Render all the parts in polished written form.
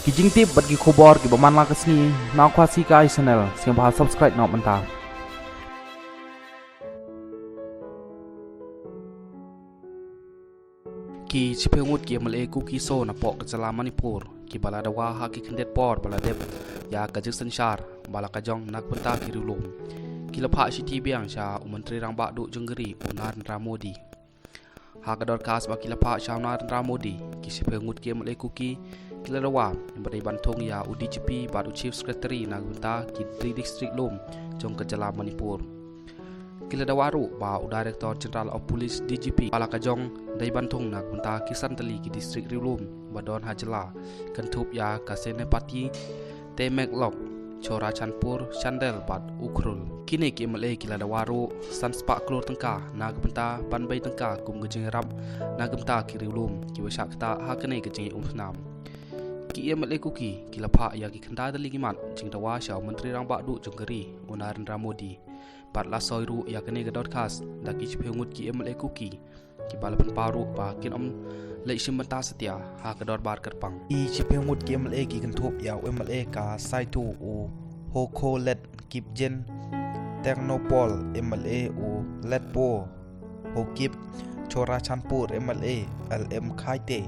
kijing tip bat ki khobor ki baman la kasni na khwasi kai channel siang ba subscribe na manta ki chipengut ki male ku ki so na pok jala manipur ki bala dawa ha ki khendet por bala dep ya ka jiksan shar bala ka jong nak penta ki rulum ki la pha shi ti biang sha umantri rang ba du jungri unar ramodi ha ka dor kas ba ki la pha shauna ramodi ki chipengut ki male ku ki kila dawa bari bantong ya UDGP badu chief secretary na gunta ki 3 district lom jong ka jala manipur kila dawaru ba director general of police DGP bala ka jong dai bantong na gunta ki santali ki district rilum badon hajala kan thup ya ka sene pati te meklok chora chanpur chandel bat ukrul kini ki male kila dawaru sanspa klor tangka na gunta banbai tangka kum gejing rap na gunta ki rilum ki wasak ta ha kane gejing umnam ki male kuki kila pha ya ki khanda dali ki mat jing dawa shaw menteri rang ba du jongari unar ramodi pat la soiru ya kane ga dot khas da ki chpengut ki male kuki ki balapan paru ba kin om lei simanta setia ha ka dot bar kerpang I chpengut ki male ki kan thop ya male ka sai tu u hoko let kip jen technopol mle u let po hokip chora chanpur mle lm khaite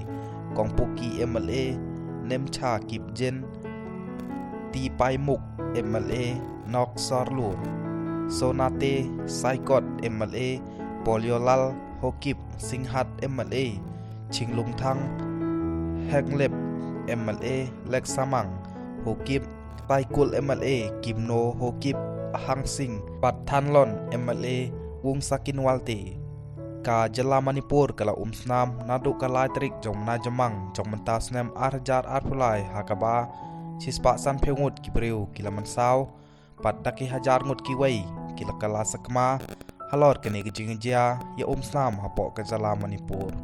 kongpoki mle nem cha kip jen ti pai muk mla nok sorlur sonate saikot mla poliolal hokip singhat mla chinglung thang henglep mla lek samang hokip taikul mla kimno hokip hang sing pat thanlon mla wung sakin walte ka jala manipur kala umsnam nadu kalai trik jong na jamang jong mentas nem arjar arpulai hakaba chispa san phengut ki breu kila mansau pat daki hajar ngut ki wei kila kala sakma halor kene ki jingja ya umsnam hapo ka jala manipur